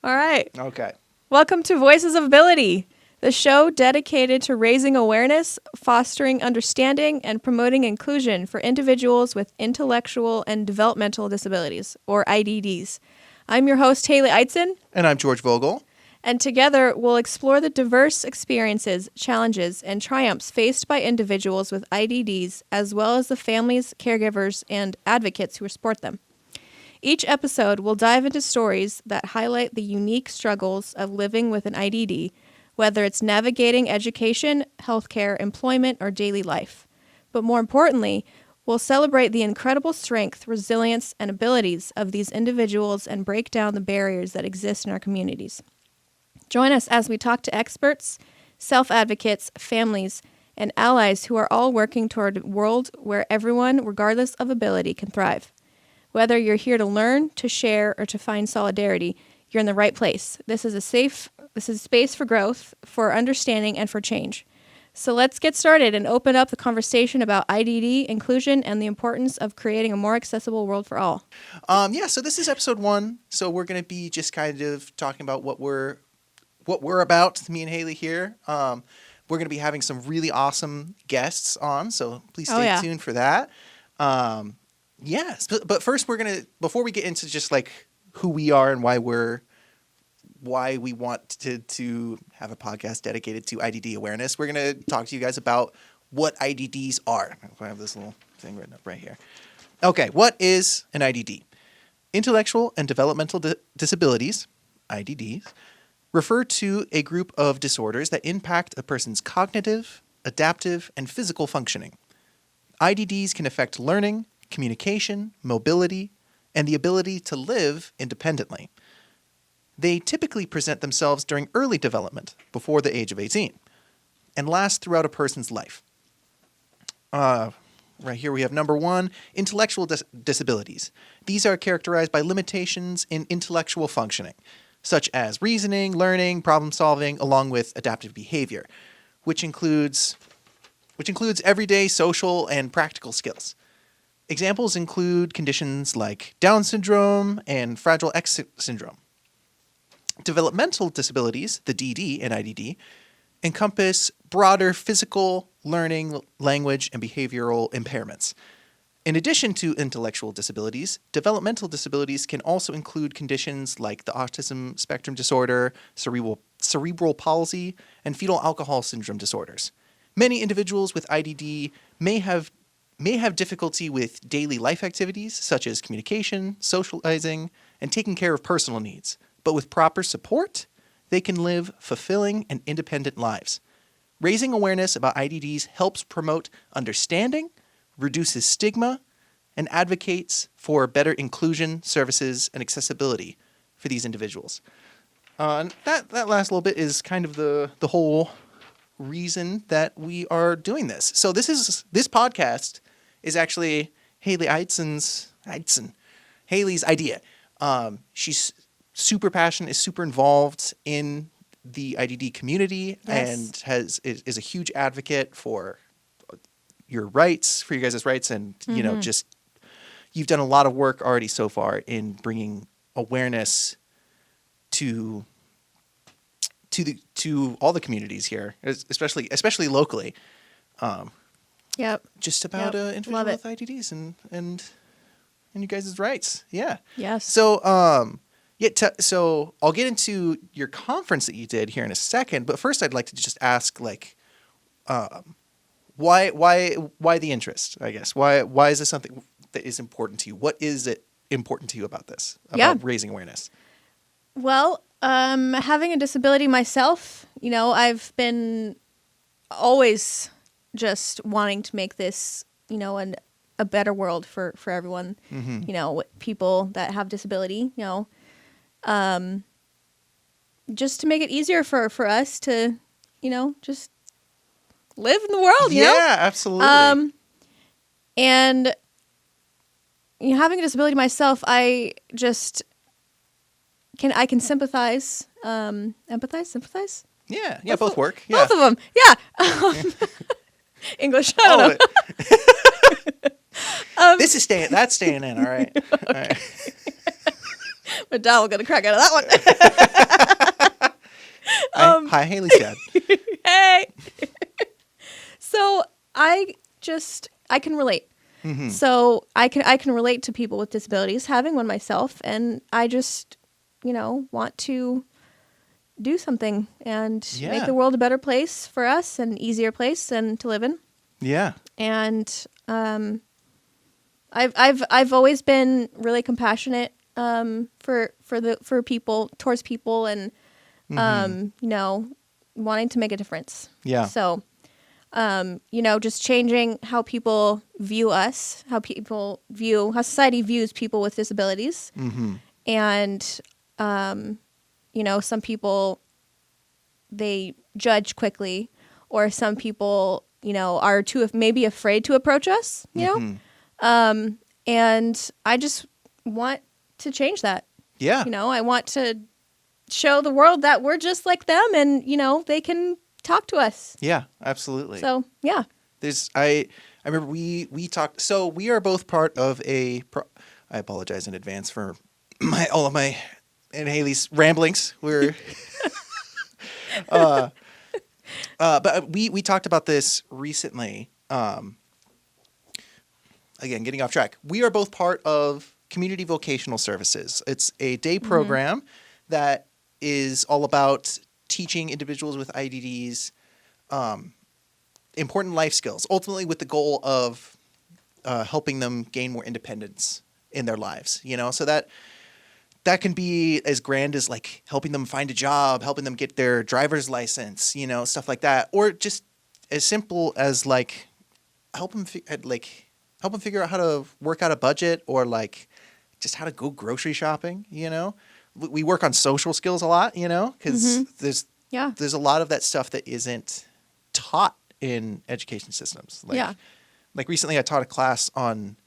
All right. Okay. Welcome to Voices of Ability, the show dedicated to raising awareness, fostering understanding, and promoting inclusion for individuals with intellectual and developmental disabilities, or IDDs. I'm your host, Haley Eidsen. And I'm George Vogel. And together, we'll explore the diverse experiences, challenges, and triumphs faced by individuals with IDDs, as well as the families, caregivers, and advocates who support them. Each episode will dive into stories that highlight the unique struggles of living with an IDD, whether it's navigating education, healthcare, employment, or daily life. But more importantly, we'll celebrate the incredible strength, resilience, and abilities of these individuals and break down the barriers that exist in our communities. Join us as we talk to experts, self-advocates, families, and allies who are all working toward a world where everyone, regardless of ability, can thrive. Whether you're here to learn, to share, or to find solidarity, you're in the right place. This is a space for growth, for understanding, and for change. So let's get started and open up the conversation about IDD, inclusion, and the importance of creating a more accessible world for all. So this is episode 1. So we're going to be just kind of talking about what we're about, me and Haley here. We're going to be having some really awesome guests on, so please stay tuned for that. Yes, but first before we get into just like who we are and why we want to have a podcast dedicated to IDD awareness, we're going to talk to you guys about what IDDs are. I have this little thing written up right here. Okay, what is an IDD? Intellectual and developmental disabilities, IDDs, refer to a group of disorders that impact a person's cognitive, adaptive, and physical functioning. IDDs can affect learning, communication, mobility, and the ability to live independently. They typically present themselves during early development, before the age of 18, and last throughout a person's life. Right here we have number 1, intellectual disabilities. These are characterized by limitations in intellectual functioning, such as reasoning, learning, problem solving, along with adaptive behavior, which includes everyday social and practical skills. Examples include conditions like Down syndrome and Fragile X syndrome. Developmental disabilities, the DD and IDD, encompass broader physical, learning, language, and behavioral impairments. In addition to intellectual disabilities, developmental disabilities can also include conditions like the autism spectrum disorder, cerebral palsy, and fetal alcohol syndrome disorders. Many individuals with IDD may have difficulty with daily life activities such as communication, socializing, and taking care of personal needs. But with proper support, they can live fulfilling and independent lives. Raising awareness about IDDs helps promote understanding, reduces stigma, and advocates for better inclusion, services, and accessibility for these individuals. That last little bit is kind of the whole reason that we are doing this. So this podcast is actually Haley's idea. She's super passionate, is super involved in the IDD community, yes, and is a huge advocate for your rights, for you guys' rights, and just you've done a lot of work already so far in bringing awareness to all the communities here, especially locally. Just about individuals with IDDs and you guys' rights. Yeah. Yes. So so I'll get into your conference that you did here in a second, but first I'd like to just ask, like, why the interest? I guess why is this something that is important to you? What is it important to you about this? About raising awareness? Well, having a disability myself, I've been always just wanting to make this, a better world for everyone, people that have disability, just to make it easier for us to, just live in the world, you know? Yeah, absolutely. And having a disability myself, I can sympathize, sympathize? Yeah, both work. Yeah. Both of them, yeah. English, I don't know. That's staying in, all right. Okay. All right. My dad will get a crack out of that one. Hi, Haley's dad. Hey. So I can relate. Mm-hmm. So I can relate to people with disabilities, having one myself, and I just, want to do something and make the world a better place for us, an easier place and to live in. Yeah. And I've always been really compassionate for people, towards people, and wanting to make a difference. Yeah. So just changing how people view us, how society views people with disabilities. Mm-hmm. And, some people, they judge quickly, or some people, are maybe afraid to approach us, and I just want to change that. Yeah. I want to show the world that we're just like them, and, they can talk to us. Yeah, absolutely. So, yeah. I remember we talked, so we are both part of I apologize in advance for all of my and Haley's ramblings. We're, but we talked about this recently. Again, getting off track. We are both part of Community Vocational Services. It's a day program that is all about teaching individuals with IDDs important life skills, ultimately with the goal of helping them gain more independence in their lives. So that can be as grand as like helping them find a job, helping them get their driver's license, stuff like that, or just as simple as like help them figure out how to work out a budget, or like just how to go grocery shopping. We work on social skills a lot, because there's a lot of that stuff that isn't taught in education systems. Like recently I taught a class on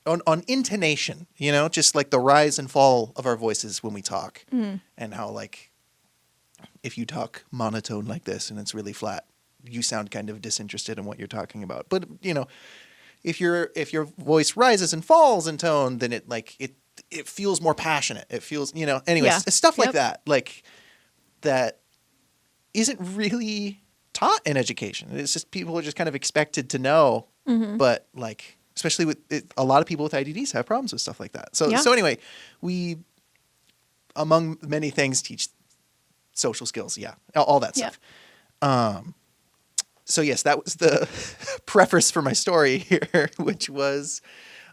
on intonation, just like the rise and fall of our voices when we talk, and how like if you talk monotone like this and it's really flat, you sound kind of disinterested in what you're talking about. But if your voice rises and falls in tone, then it feels more passionate. It feels, anyways, stuff like that, like that isn't really taught in education. It's just people are just kind of expected to know, but like, especially with a lot of people with IDDs have problems with stuff like that. So anyway, we, among many things, teach social skills. Yeah. All that stuff. So yes, that was the preface for my story here, which was,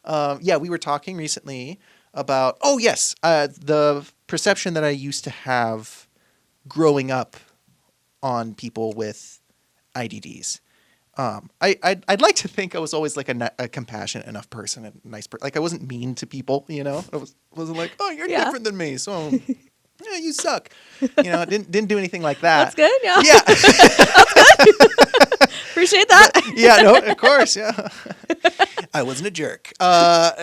we were talking recently about, the perception that I used to have growing up on people with IDDs. I'd like to think I was always like a compassionate enough person, a nice person. Like I wasn't mean to people, I wasn't like, oh, you're different than me, so yeah, you suck. Didn't do anything like that. That's good. Yeah. Yeah. That's good. Appreciate that. No, of course. Yeah. I wasn't a jerk. But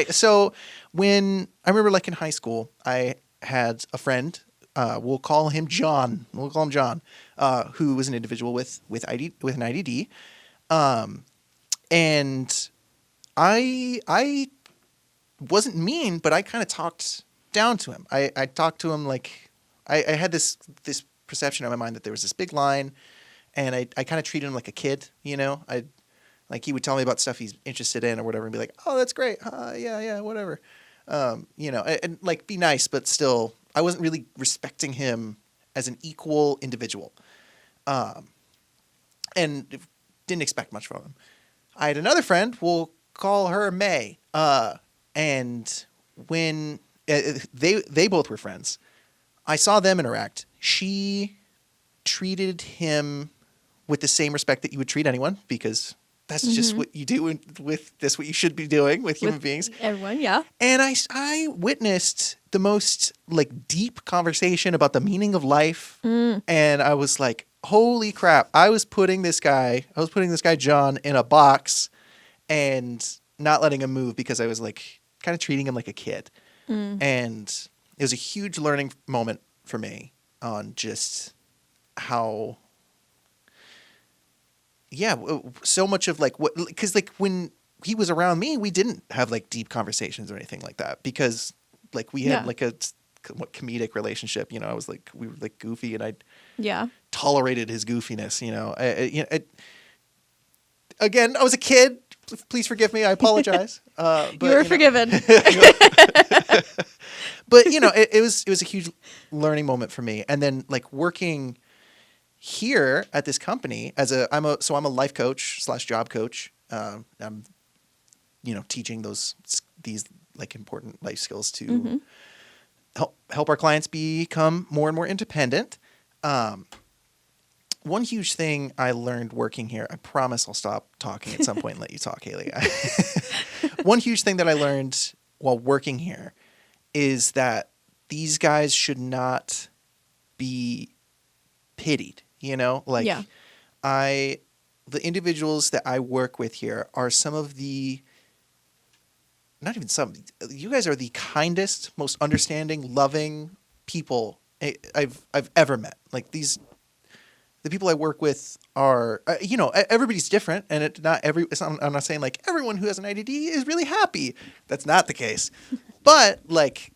so when I remember like in high school, I had a friend, we'll call him John, who was an individual with an IDD. And I wasn't mean, but I kind of talked down to him. I talked to him like I had this perception in my mind that there was this big line, and I kind of treated him like a kid. Like he would tell me about stuff he's interested in or whatever, and be like, "Oh, that's great. Yeah, whatever." And like be nice, but still, I wasn't really respecting him as an equal individual, and didn't expect much from him. I had another friend. We'll call her May, and when they both were friends, I saw them interact. She treated him with the same respect that you would treat anyone, because that's just what you do with this, what you should be doing with human beings. Everyone, yeah. And I witnessed the most like deep conversation about the meaning of life. And I was like, holy crap. I was putting this guy John in a box and not letting him move, because I was like kind of treating him like a kid. And it was a huge learning moment for me on just how, so much of like what, because like when he was around me, we didn't have like deep conversations or anything like that because like we had like a comedic relationship. You know, I was like, we were like goofy, and I tolerated his goofiness. You know, again, I was a kid. Please forgive me. I apologize. But, you were forgiven. But you know, it was a huge learning moment for me. And then like working here at this company I'm a life coach / job coach. I'm, you know, teaching these like important life skills to help our clients become more and more independent. One huge thing I learned working here, I promise I'll stop talking at some point and let you talk, Haley. One huge thing that I learned while working here is that these guys should not be pitied, you know? Like the individuals that I work with here are some of the, not even some, you guys are the kindest, most understanding, loving people I've ever met. Like the people I work with are, you know, everybody's different, and I'm not saying like everyone who has an IDD is really happy. That's not the case. But like,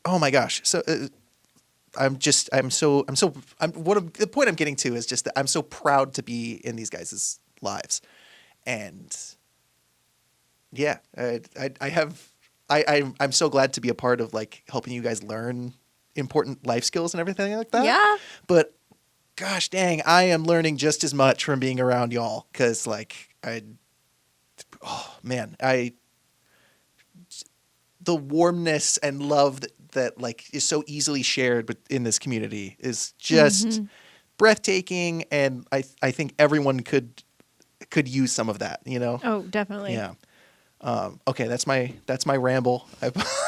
oh my gosh. So the point I'm getting to is just that I'm so proud to be in these guys' lives. And yeah, I'm so glad to be a part of like helping you guys learn important life skills and everything like that. Yeah. But gosh dang, I am learning just as much from being around y'all. Cause like the warmness and love that like is so easily shared in this community is just breathtaking. And I think everyone could use some of that, you know? Oh, definitely. Yeah. Okay. That's my ramble. I apologize.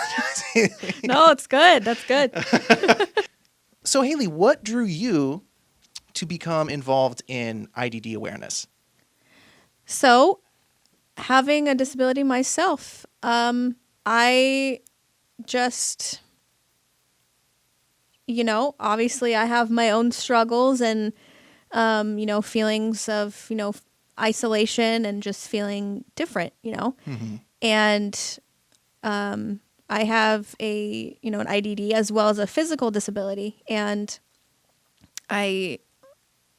No, it's good. That's good. So Haley, what drew you to become involved in IDD awareness? So, having a disability myself, I just, you know, obviously I have my own struggles and, you know, feelings of, you know, isolation and just feeling different, you know, and I have an IDD as well as a physical disability, and I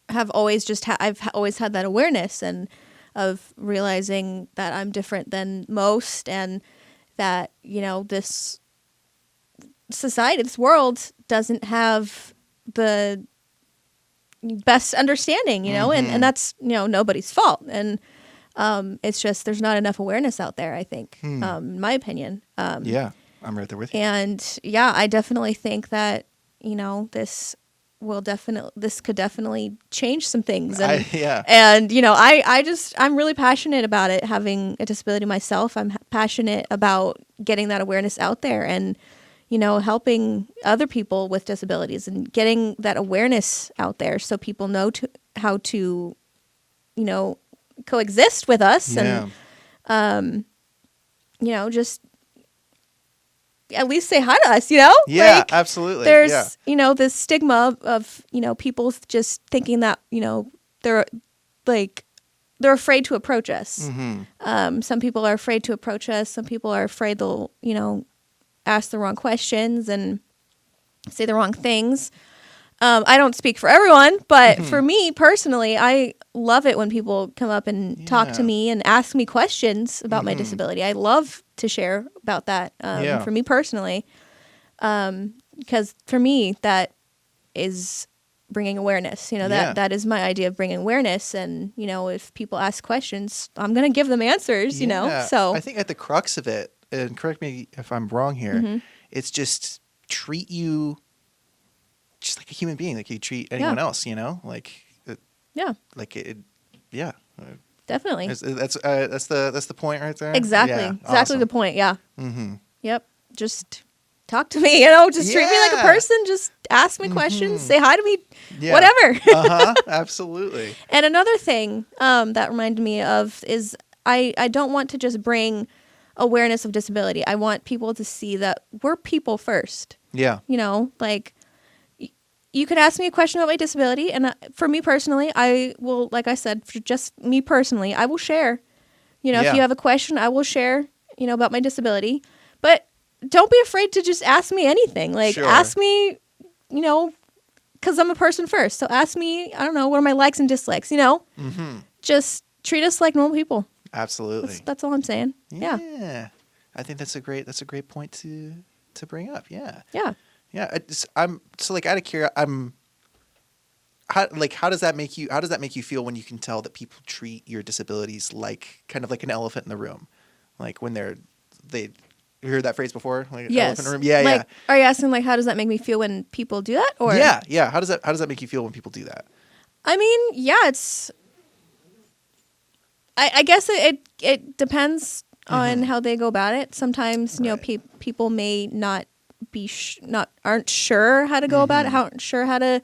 have always I've always had that awareness and of realizing that I'm different than most, and that, you know, this society, this world doesn't have the best understanding, you know, and that's, you know, nobody's fault. And it's just there's not enough awareness out there, I think, in my opinion. Yeah, I'm right there with you. And yeah, I definitely think that, you know, this could definitely change some things. And, and you know, I'm really passionate about it, having a disability myself. I'm passionate about getting that awareness out there and, you know, helping other people with disabilities and getting that awareness out there so people know how to, you know, coexist with us. And, you know, just at least say hi to us, you know? Yeah, like, absolutely. There's, you know, this stigma of, you know, people just thinking that, you know, they're afraid to approach us. Some people are afraid to approach us. Some people are afraid they'll, you know, ask the wrong questions and say the wrong things. I don't speak for everyone, but for me personally, I love it when people come up and talk to me and ask me questions about my disability. I love to share about that for me personally, because for me, that is bringing awareness. You know, that is my idea of bringing awareness. And, you know, if people ask questions, I'm going to give them answers, you know. So I think at the crux of it, and correct me if I'm wrong here, it's just treat you just like a human being, like you treat anyone else, you know, like definitely. That's the point right there. Exactly Awesome. the point. Yeah. Yep. Just talk to me, you know, just treat me like a person. Just ask me questions, say hi to me, whatever. Absolutely. And another thing that reminded me of is I don't want to just bring awareness of disability. I want people to see that we're people first. Yeah. You know, like you could ask me a question about my disability, and for me personally, I will, like I said, for just me personally, I will share. You know, if you have a question, I will share, you know, about my disability. But don't be afraid to just ask me anything. Like, ask me, you know, because I'm a person first. So ask me, I don't know, what are my likes and dislikes, you know? Just treat us like normal people. Absolutely. That's all I'm saying. Yeah. I think that's a great point to bring up. Yeah. Yeah. Yeah. I'm so like out of curiosity, how does that make you feel when you can tell that people treat your disabilities like kind of like an elephant in the room? Like when you heard that phrase before? Like yes. Elephant in the room? Yeah, like, yeah. Are you asking like how does that make me feel when people do that? Or yeah. How does that make you feel when people do that? I mean, yeah, it's I guess it depends on how they go about it. Sometimes, you know, people may not be aren't sure how to go about it, aren't sure how to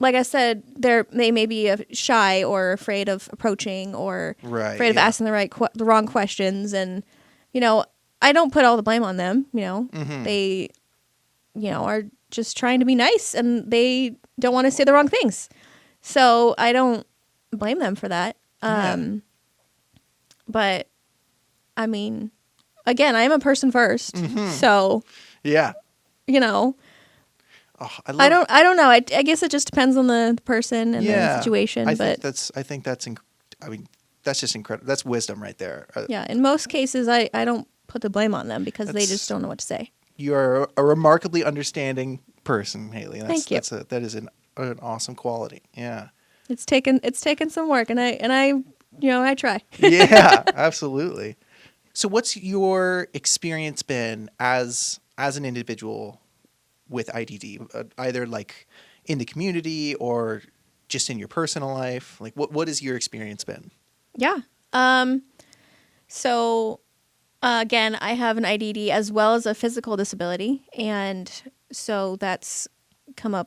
like I said, they may be shy or afraid of approaching or afraid of asking the wrong questions. And, you know, I don't put all the blame on them. You know, they, you know, are just trying to be nice and they don't want to say the wrong things. So I don't blame them for that. But I mean, again, I am a person first. So, yeah, you know, I don't know. I guess it just depends on the person and the situation. I think that's I mean, that's just incredible. That's wisdom right there. Yeah. In most cases, I don't put the blame on them because they just don't know what to say. You're a remarkably understanding person, Haley. Thank you. That is an awesome quality. Yeah. It's taken some work, and I you know, I try. Yeah, absolutely. So, what's your experience been as an individual with IDD, either like in the community or just in your personal life? Like, what has your experience been? Yeah. So, again, I have an IDD as well as a physical disability, and so that's come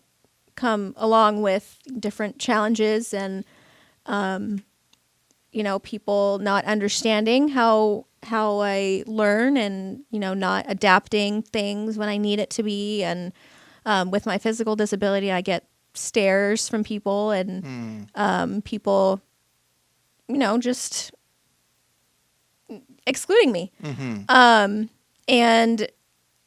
along with different challenges and, you know, people not understanding how I learn and, you know, not adapting things when I need it to be. And with my physical disability, I get stares from people and people, you know, just excluding me. And,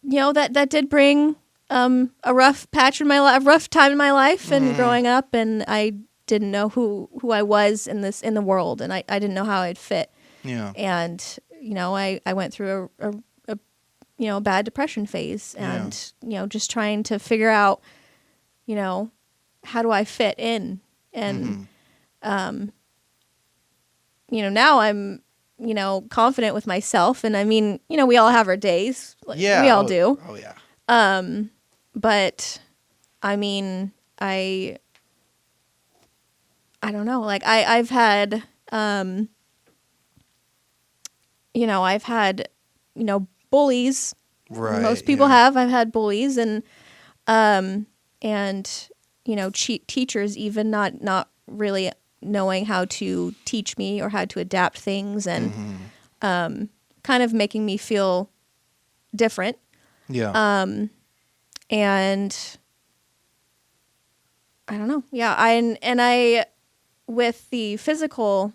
you know, that did bring a rough patch in my life, a rough time in my life and growing up. And I didn't know who I was in the world, and I didn't know how I'd fit. Yeah. And, you know, I went through a you know, bad depression phase and, you know, just trying to figure out, you know, how do I fit in? And, you know, now I'm, you know, confident with myself. And I mean, you know, we all have our days. Like, we all do. Oh yeah. But I mean, I don't know. Like I've had, you know, bullies. Right. Most people have. I've had bullies and you know, teachers even not really knowing how to teach me or how to adapt things and kind of making me feel different. Yeah. And I don't know. Yeah. I with the physical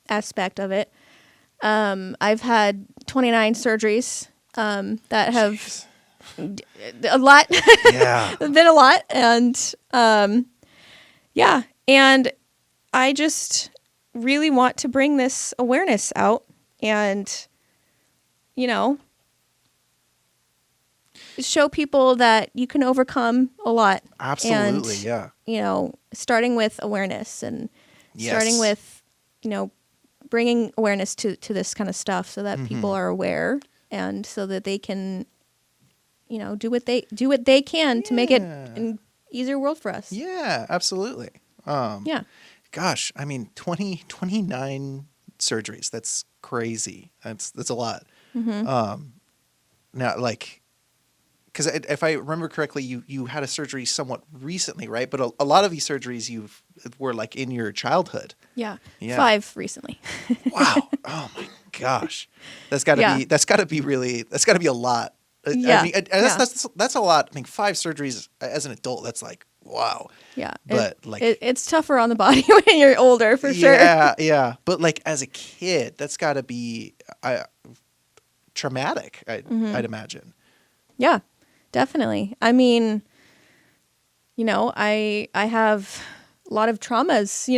aspect of it, I've had 29 surgeries that have a lot. Yeah. Been a lot. And yeah. And I just really want to bring this awareness out and, you know, show people that you can overcome a lot. Absolutely, and, yeah. You know, starting with awareness and starting with, you know, bringing awareness to this kind of stuff so that people are aware and so that they can, you know, do what they can to make it an easier world for us. Yeah, absolutely. Yeah. Gosh, I mean, 29 surgeries. That's crazy. That's a lot. Now, like, because if I remember correctly, you had a surgery somewhat recently, right? But a lot of these surgeries were like in your childhood. Yeah. 5 recently. Wow. Oh my gosh. That's got to be a lot Yeah. I mean, that's a lot. I mean, 5 surgeries as an adult, that's like, wow. Yeah. But it's tougher on the body when you're older, for sure. Yeah. But like as a kid, that's got to be traumatic, I'd imagine. Yeah, definitely. I mean, I have a lot of traumas,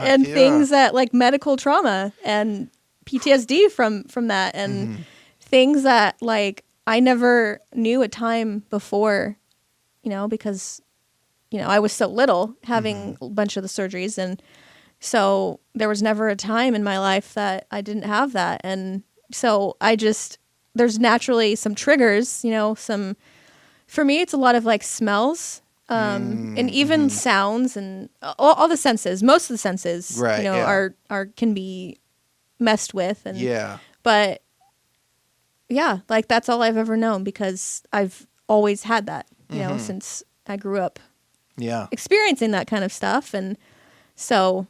and things that like medical trauma and PTSD from that, and things that like I never knew a time before, because I was so little having a bunch of the surgeries, and so there was never a time in my life that I didn't have that, and so there's naturally some triggers, for me it's a lot of like smells. And even sounds and all the senses, most of the senses, are can be messed with, and but yeah, like that's all I've ever known, because I've always had that, since I grew up, experiencing that kind of stuff, and so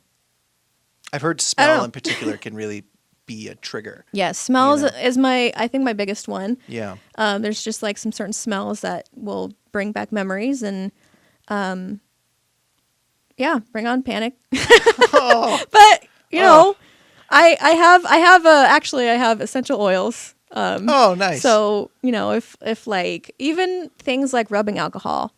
I've heard smell in particular can really be a trigger. Yeah, smells is I think my biggest one. Yeah. There's just like some certain smells that will bring back memories, and bring on panic. But I have essential oils. Nice. So if like even things like rubbing alcohol,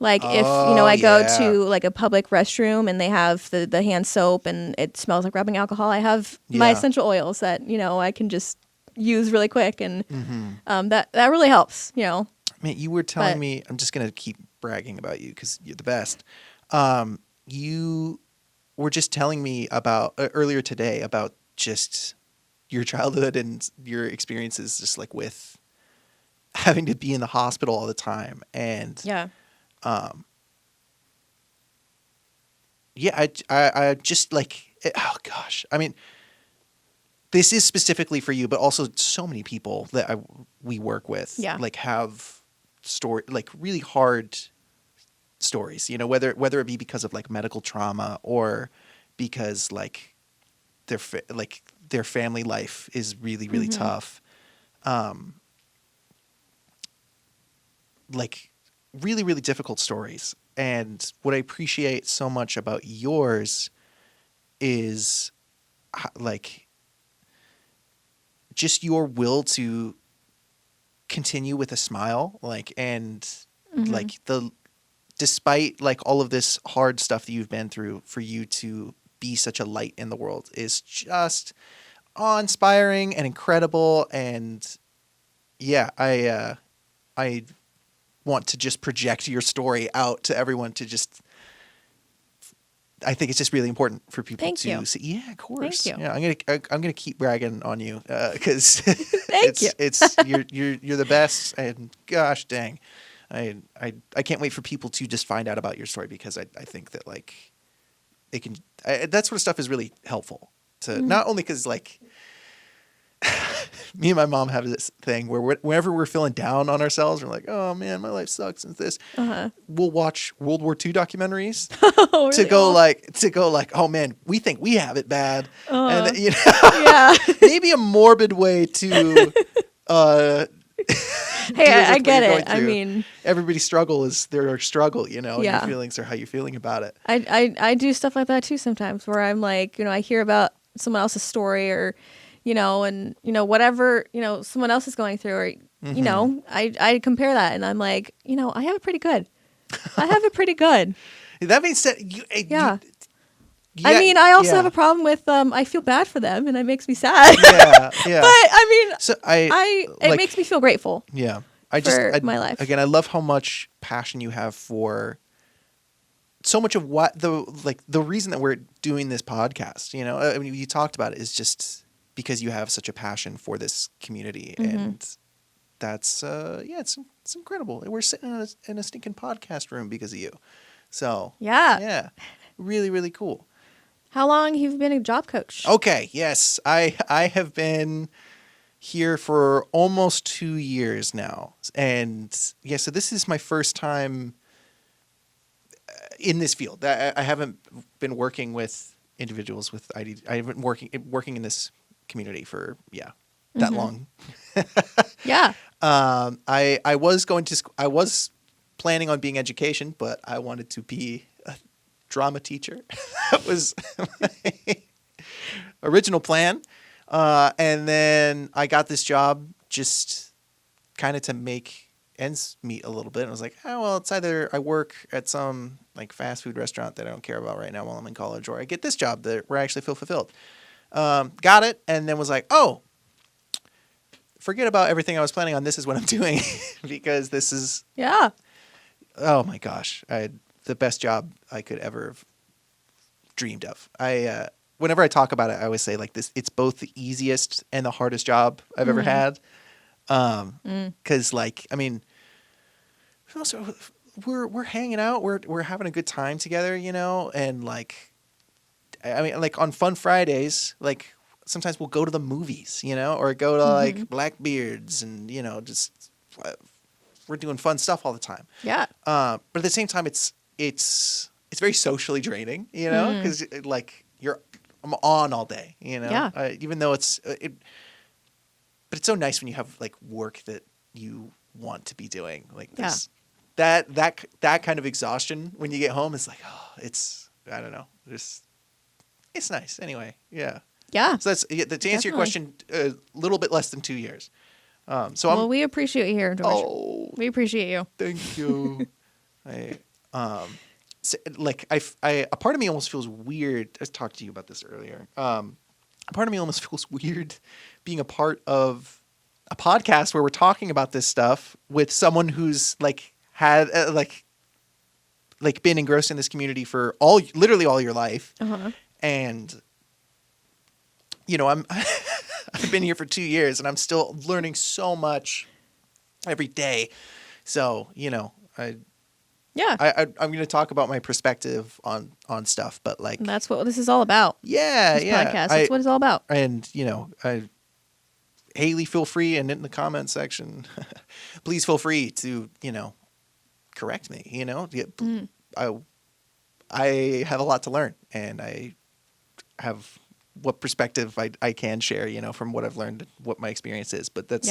like if I go to like a public restroom and they have the hand soap and it smells like rubbing alcohol, I have my essential oils that I can just use really quick, and that really helps. Man, you were telling me, I'm just gonna keep bragging about you because you're the best. You were just telling me about earlier today about just your childhood and your experiences, just like with having to be in the hospital all the time, and I just like, oh gosh, I mean, this is specifically for you, but also so many people that we work with, like have like really hard stories, whether it be because of like medical trauma or because like their family life is really, really tough. Like really, really difficult stories. And what I appreciate so much about yours is like just your will to continue with a smile, like, and like despite like all of this hard stuff that you've been through, for you to be such a light in the world is just awe-inspiring and incredible. And I want to just project your story out to everyone to just, I think it's just really important for people to see. Yeah, of course. Thank you. Yeah, I'm gonna keep bragging on you because it's you're the best, and gosh dang, I can't wait for people to just find out about your story, because I think that like it can, that sort of stuff is really helpful to not only because like me and my mom have this thing where whenever we're feeling down on ourselves, we're like, oh man, my life sucks and this. We'll watch World War II documentaries to go like, oh man, we think we have it bad, and maybe a morbid way to. Hey, I get it. I mean, everybody's struggle is their struggle, and your feelings are how you're feeling about it. I do stuff like that too sometimes, where I'm like, I hear about someone else's story, or and whatever someone else is going through, or I compare that, and I'm like, I have it pretty good. That means that I mean, I also have a problem with I feel bad for them, and it makes me sad. But I mean, so it makes me feel grateful. Yeah, my life. Again, I love how much passion you have for so much of what the reason that we're doing this podcast. I mean, you talked about it is just because you have such a passion for this community, and that's it's incredible. We're sitting in a stinking podcast room because of you. So yeah, really, really cool. How long have you been a job coach? Okay, yes, I have been here for almost 2 years now, and so this is my first time in this field. I haven't been working with individuals with IDDs. I haven't working in this community for that long. I was going to I was planning on being education, but I wanted to be a drama teacher. That was my original plan. And then I got this job just kind of to make ends meet a little bit. And I was like, oh, well, it's either I work at some like fast food restaurant that I don't care about right now while I'm in college, or I get this job where I actually feel fulfilled. Got it. And then was like, oh, forget about everything I was planning on. This is what I'm doing because this is, Yeah. oh my gosh, I had the best job I could ever have dreamed of. Whenever I talk about it, I always say like this, it's both the easiest and the hardest job I've ever had. Cause like, I mean, we're hanging out, we're having a good time together, you know? And like, I mean, like on fun Fridays, like sometimes we'll go to the movies, you know, or go to like Blackbeards and, you know, just we're doing fun stuff all the time. Yeah. But at the same time, it's very socially draining, you know, because like I'm on all day, you know, Yeah. even though but it's so nice when you have like work that you want to be doing, like this, that kind of exhaustion when you get home is like, oh, I don't know, it's nice anyway. Yeah. Yeah. So that's to answer Definitely. your question, a little bit less than 2 years. So We appreciate you here, George. Oh, We appreciate you. thank you. A part of me almost feels weird. I talked to you about this earlier. A part of me almost feels weird being a part of a podcast where we're talking about this stuff with someone who's like had been engrossed in this community for literally all your life, and you know I've been here for 2 years and I'm still learning so much every day. So you know I'm going to talk about my perspective on stuff, but like And that's what this is all about. yeah, This yeah, podcast. That's what it's all about. And you know, Haley, feel free, and in the comment section, please feel free to correct me. You know, I have a lot to learn, and I have what perspective I can share. You know, from what I've learned, what my experience is, but that's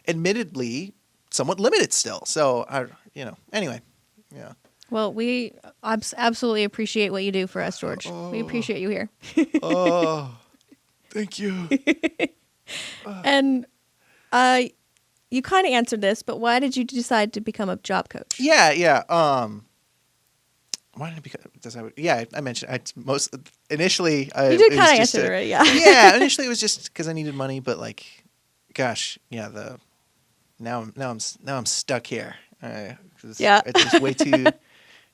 admittedly somewhat limited still. So anyway. Yeah. Well, we absolutely appreciate what you do for us, George. We appreciate you here. Oh, thank you. And you kind of answered this, but why did you decide to become a job coach? Yeah. Why did I become? I mentioned initially. You did kind of answer it already. Yeah. Yeah. Initially, it was just because I needed money, but like, gosh, yeah. Now I'm stuck here. It's way too.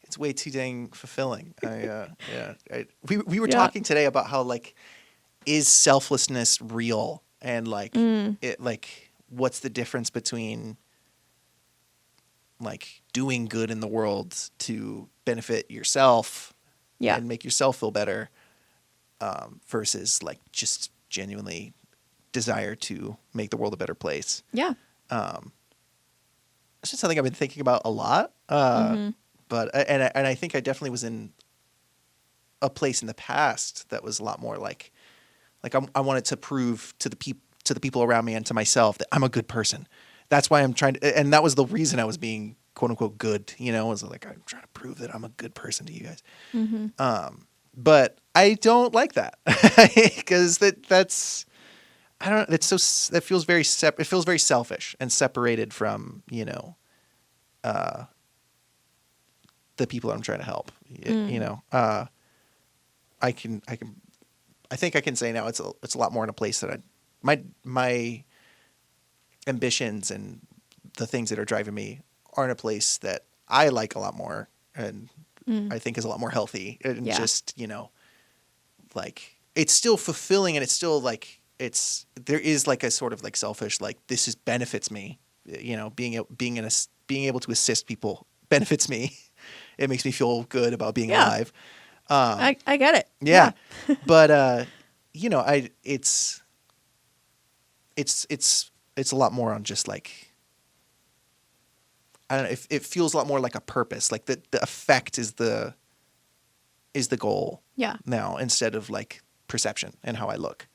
It's way too dang fulfilling. We were talking today about how like, is selflessness real, and like what's the difference between like doing good in the world to benefit yourself and make yourself feel better, versus like just genuinely desire to make the world a better place. Yeah. It's just something I've been thinking about a lot. But I think I definitely was in a place in the past that was a lot more like I wanted to prove to the people around me and to myself that I'm a good person. That's why I'm trying to, and that was the reason I was being quote unquote good. You know, was like I'm trying to prove that I'm a good person to you guys. But I don't like that because that's. I don't know. It's so that feels very it feels very selfish and separated from the people I'm trying to help. You know, I think I can say now it's a lot more in a place that my ambitions and the things that are driving me are in a place that I like a lot more and I think is a lot more healthy and just like it's still fulfilling and it's still like. There is like a sort of like selfish, like this benefits me, being able to assist people benefits me. It makes me feel good about being alive. I get it. Yeah. But, it's a lot more on just like, I don't know, it feels a lot more like a purpose. Like the effect is the goal now instead of like perception and how I look.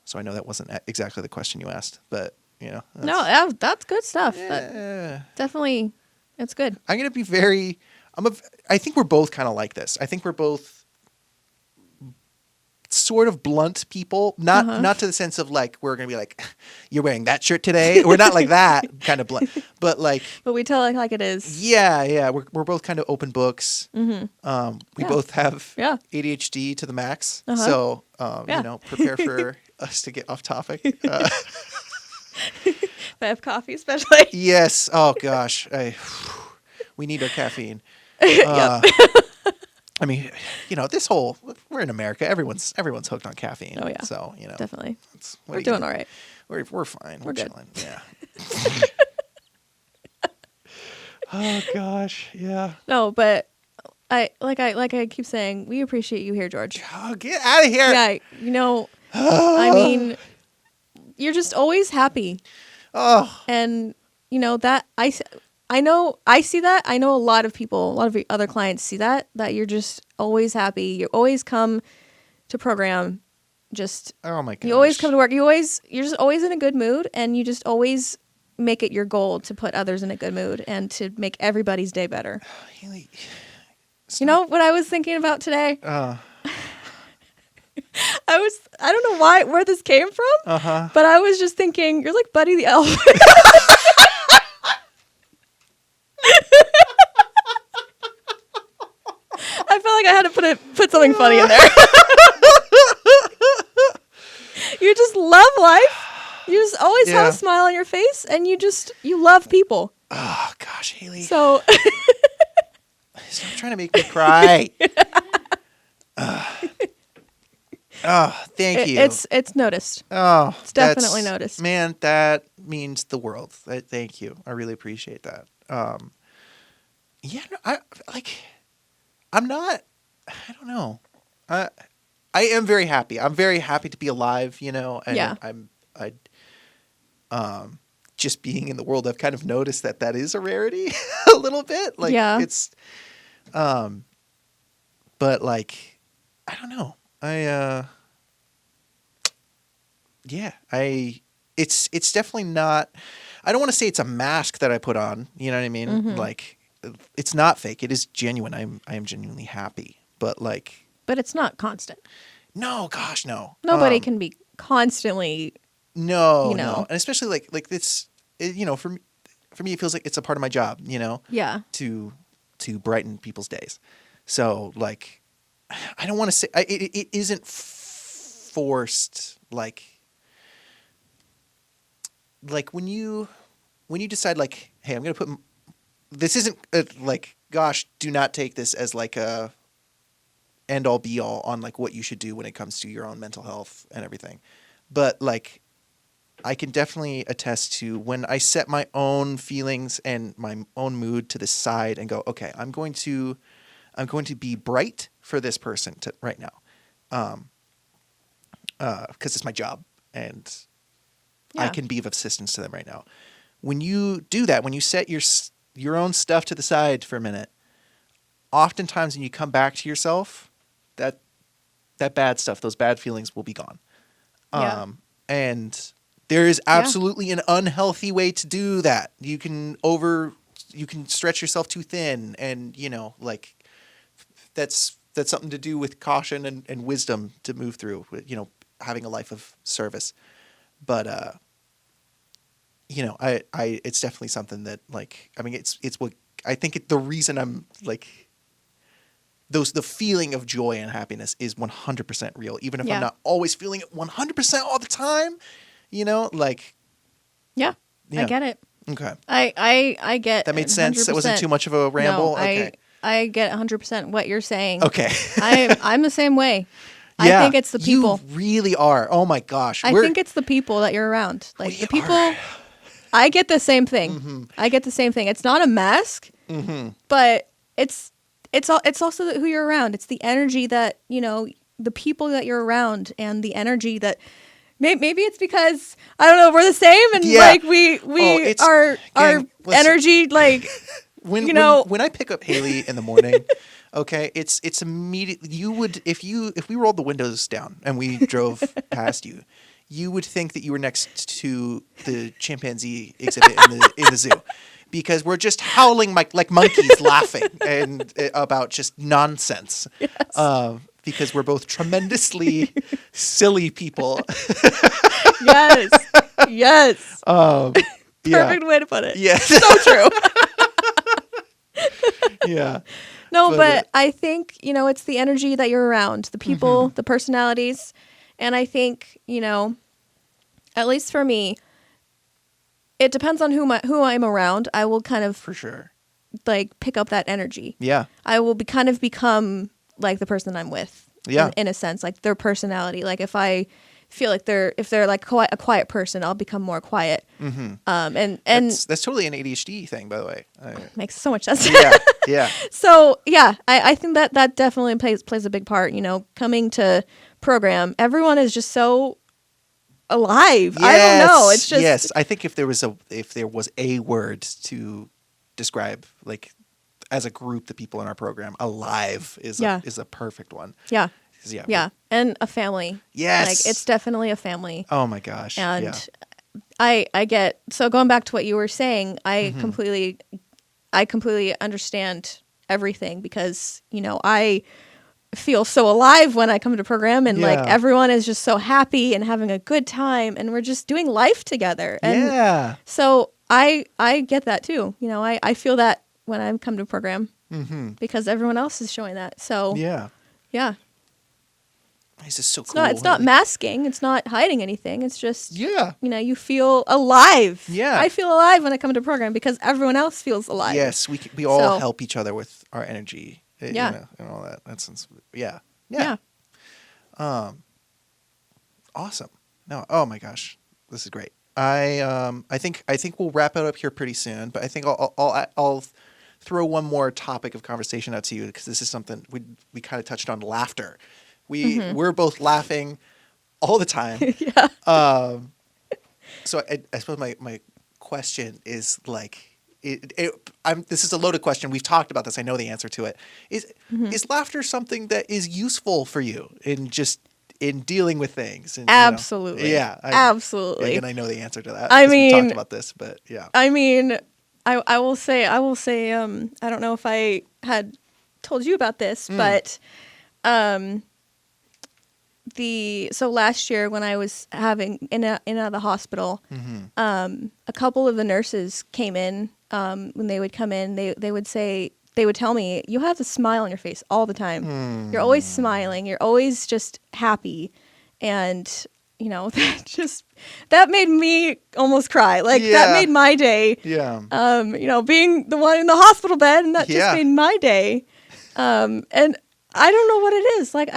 So I know that wasn't exactly the question you asked, but You know. That's good stuff. Yeah. Definitely, it's good. I'm gonna be very. I think we're both kind of like this. I think we're both sort of blunt people, not to the sense of like we're gonna be like, you're wearing that shirt today. We're not like that kind of blunt, but like. But we tell it like it is. Yeah. We're both kind of open books. Mm-hmm. We both have Yeah. ADHD to the max, Uh-huh. so Yeah. you know, prepare for us to get off topic. I have coffee, especially. Yes. Oh gosh, we need our caffeine. Yep. I mean, you know, we're in America. Everyone's hooked on caffeine. Oh, yeah. So you know, Definitely. we're Doing all right. We're fine. We're good. chilling. Yeah. Oh gosh. Yeah. No, but I keep saying, we appreciate you here, George. Oh, get out of here. Yeah, you know, I mean, you're just always happy. Oh. And, you know, that I know I see that. I know a lot of people, a lot of your other clients see that you're just always happy. You always come to program. Just, Oh my gosh. you always come to work. You're just always in a good mood, and you just always make it your goal to put others in a good mood and to make everybody's day better. Haley, You know what I was thinking about today? I don't know where this came from, but I was just thinking, you're like Buddy the Elf. I felt like I had to put something funny in there. You just love life. You just always have a smile on your face, and you love people. Oh gosh, Haley. So Stop trying to make me cry. Thank you. It's noticed. Oh, it's definitely noticed. Man, that means the world. Thank you. I really appreciate that. Yeah, no, I'm not. I don't know. I am very happy. I'm very happy to be alive. You know, and Yeah. just being in the world, I've kind of noticed that is a rarity a little bit. Like, Yeah. it's, but like, I don't know. It's definitely not, I don't want to say it's a mask that I put on, you know what I mean? Mm-hmm. Like, it's not fake. It is genuine. I am genuinely happy, but like, But it's not constant. no, gosh, no. Nobody can be constantly. No, you know. no. And especially like this, you know, for me, it feels like it's a part of my job, you know, Yeah. to brighten people's days. So like, I don't want to say it isn't forced. Like when you decide like, hey, I'm going to put, this isn't like, gosh, do not take this as like a end all be all on like what you should do when it comes to your own mental health and everything. But like, I can definitely attest to when I set my own feelings and my own mood to the side and go, okay, I'm going to be bright for this person right now. 'Cause it's my job and I Yeah. can be of assistance to them right now. When you do that, when you set your own stuff to the side for a minute, oftentimes when you come back to yourself, that bad stuff, those bad feelings will be gone. Yeah. And there is absolutely an unhealthy way to do that. You can stretch yourself too thin, and you know, like that's something to do with caution and wisdom to move through, you know, having a life of service. But you know, I it's definitely something that like, I mean, it's what I think the reason I'm like, the feeling of joy and happiness is 100% real, even if I'm not always feeling it 100% all the time, you know, like. Yeah. I get it. Okay. I get that made sense. 100%. That wasn't too much of a ramble. No, okay. I get 100% what you're saying. Okay. I'm the same way. Yeah, I think it's the people. You really are. Oh my gosh. I think it's the people that you're around. Like the people. are. I get the same thing. Mm-hmm. I get the same thing. It's not a mask, but it's also who you're around. It's the energy that, you know, the people that you're around, and the energy that maybe it's because I don't know, we're the same, and like we our energy, like when I pick up Haley in the morning. Okay, it's immediately, you would, if we rolled the windows down and we drove past you, you would think that you were next to the chimpanzee exhibit in the zoo. Because we're just howling like monkeys laughing and about just nonsense. Yes. Because we're both tremendously silly people. Yes. Yes. Yeah. Perfect way to put it. Yes. So true. Yeah. No, But, but I think, it's the energy that you're around, the people, the personalities. And I think, at least for me, it depends on who I'm around. I will kind of For sure. like pick up that energy. Yeah. I will become like the person I'm with. Yeah. In a sense, like their personality. Like if I feel like if they're like a quiet person, I'll become more quiet. Mm-hmm. And That's totally an ADHD thing, by the way. makes so much sense. Yeah. Yeah. So yeah, I think that definitely plays a big part. Coming to program, everyone is just so alive. Yes. I don't know. It's just yes. I think if there was a word to describe like as a group the people in our program, alive is a perfect one. Yeah. 'Cause, yeah. Yeah, and a family. Yes. Like it's definitely a family. Oh my gosh. And yeah. I get, so going back to what you were saying, I Mm-hmm. completely understand everything because, I feel so alive when I come to program and like Yeah. everyone is just so happy and having a good time and we're just doing life together. And Yeah. so I get that too. I feel that when I come to program Mm-hmm. because everyone else is showing that. So Yeah. yeah. This is so It's cool. not masking, it's not hiding anything. It's just Yeah. you feel alive. Yeah. I feel alive when I come to program because everyone else feels alive. Yes, we all So- help each other with our energy. Yeah. And all that. Yeah. Yeah. Awesome. No. Oh my gosh, this is great. I think we'll wrap it up here pretty soon. But I think I'll throw one more topic of conversation out to you because this is something we kind of touched on laughter. We're both laughing all the time. Yeah. So I suppose my question is like, this is a loaded question. We've talked about this. I know the answer to it. Is laughter something that is useful for you in dealing with things? And, Absolutely. Yeah. Absolutely. Again, I know the answer to that. I 'cause we mean- talked about this, but yeah. I mean, I will say, I don't know if I had told you about this, but so last year when I was having in and out of the hospital, a couple of the nurses came in. When they would come in, they would tell me, "You have a smile on your face all the time. You're always smiling. You're always just happy," and that made me almost cry. Like Yeah. that made my day. Yeah. Being the one in the hospital bed, and that Yeah. just made my day. And I don't know what it is. Like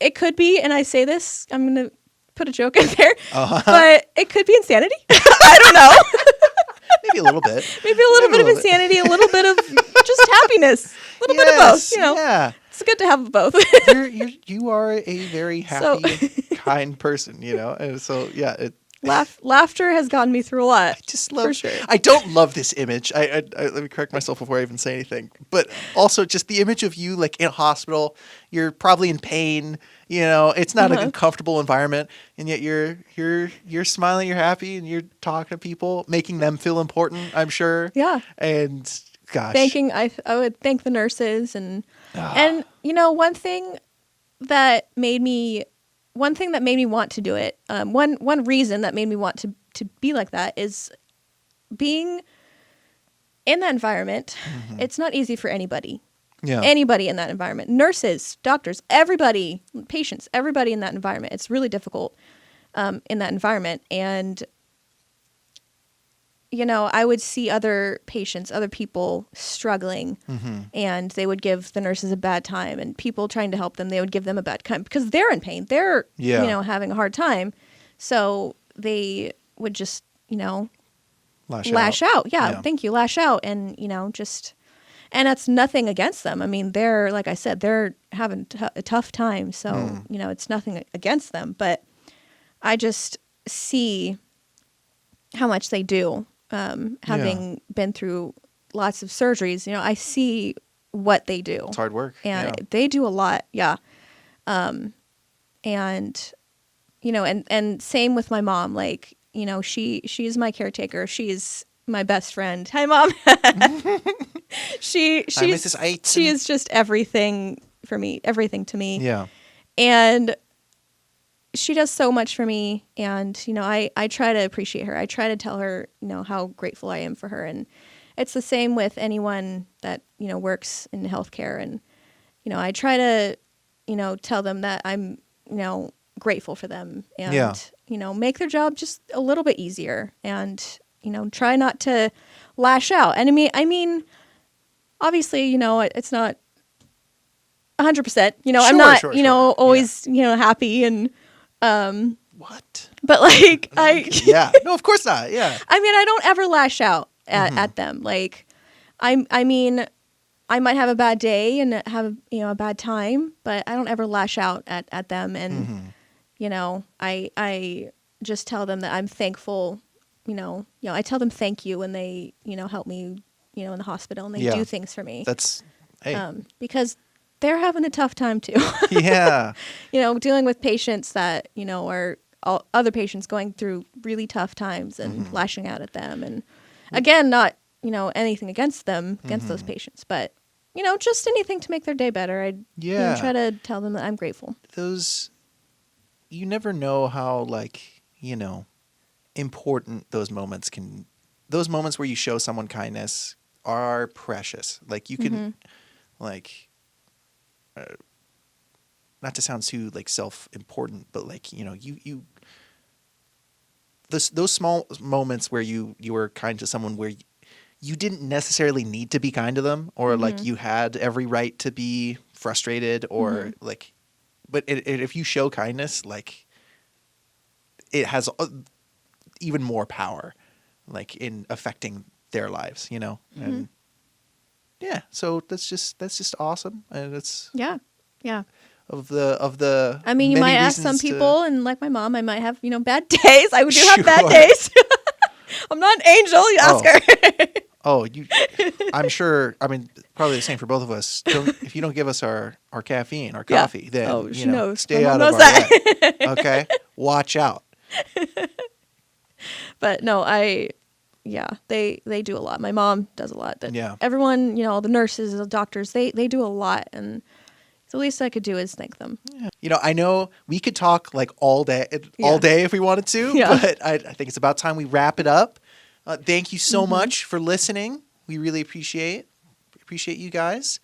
it could be, and I say this, I'm gonna put a joke in there, but it could be insanity. I don't know. Maybe a little bit. Maybe a little bit of insanity, a little bit of just happiness, a little bit of both. Yeah. It's good to have both. You are a very happy, kind person, and so yeah. Laughter has gotten me through a lot. I just love. for sure. I don't love this image. I let me correct myself before I even say anything. But also just the image of you like in a hospital. You're probably in pain. It's not a comfortable environment, and yet you're smiling, you're happy, and you're talking to people, making them feel important. I'm sure. Yeah. And gosh, I would thank the nurses and one thing that made me want to do it. One reason that made me want to be like that is being in that environment. It's not easy for anybody. Yeah. Anybody in that environment, nurses, doctors, everybody, patients, everybody in that environment. It's really difficult in that environment. And, I would see other patients, other people struggling, and they would give the nurses a bad time, and people trying to help them, they would give them a bad time because they're in pain. They're, having a hard time. So they would just, lash out. Yeah. Thank you. Lash out. And, and that's nothing against them. I mean, they're, like I said, they're having a tough time. So, it's nothing against them. But I just see how much they do, having been through lots of surgeries. I see what they do. It's hard work. And they do a lot. Yeah. And, and same with my mom. Like, she's my caretaker. She's my best friend. Hi, Mom. She's Mrs. Eidsen. She is just everything for me, everything to me. Yeah. And she does so much for me. And, I try to appreciate her. I try to tell her, how grateful I am for her. And it's the same with anyone that, works in healthcare. And, I try to, tell them that I'm, grateful for them and, make their job just a little bit easier and, try not to lash out. And I mean, obviously, it's not 100%, I'm not, always, happy and, what? But like, yeah, no, of course not. Yeah. I mean, I don't ever lash out at them. Like, I mean, I might have a bad day and have, a bad time, but I don't ever lash out at them. And, I just tell them that I'm thankful, I tell them thank you when they, help me, in the hospital and they do things for me. That's, hey. Because they're having a tough time too. Yeah. Dealing with patients that, are other patients going through really tough times and lashing out at them. And again, not, anything against them, against those patients, but, just anything to make their day better. I try to tell them that I'm grateful. You never know how, like, important those moments where you show someone kindness are precious. Like, you can, like, not to sound too, like, self-important, but, like, those small moments where you were kind to someone where you didn't necessarily need to be kind to them, or like you had every right to be frustrated, or like, but if you show kindness, like, it has even more power, like, in affecting their lives, and yeah, so that's just awesome, and it's of the. I mean, you many might ask some reasons people, and like my mom, I might have bad days. I do have bad days. I'm not an angel. You ask her. I'm sure. I mean, probably the same for both of us. If you don't give us our caffeine, our coffee, then she knows. Stay out of our way. Okay, watch out. But no, they do a lot. My mom does a lot. Everyone, the nurses, the doctors, they do a lot, and the least I could do is thank them. Yeah. I know we could talk like all day if we wanted to, but I think it's about time we wrap it up. Thank you so much for listening. We really appreciate you guys.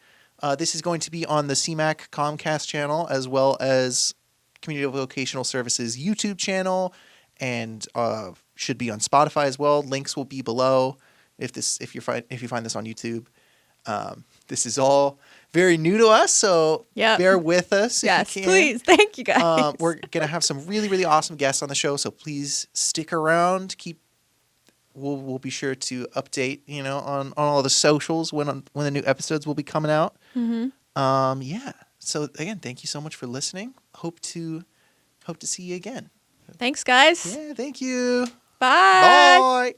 This is going to be on the CMAC Comcast channel, as well as Community Vocational Services YouTube channel, and should be on Spotify as well. Links will be below if you find this on YouTube. This is all very new to us, so bear with us. Yes, if you can. Please. Thank you, guys. We're gonna have some really, really awesome guests on the show, so please stick around. We'll be sure to update, on all the socials when the new episodes will be coming out. So again, thank you so much for listening. Hope to see you again. Thanks, guys. Yeah, thank you. Bye. Bye.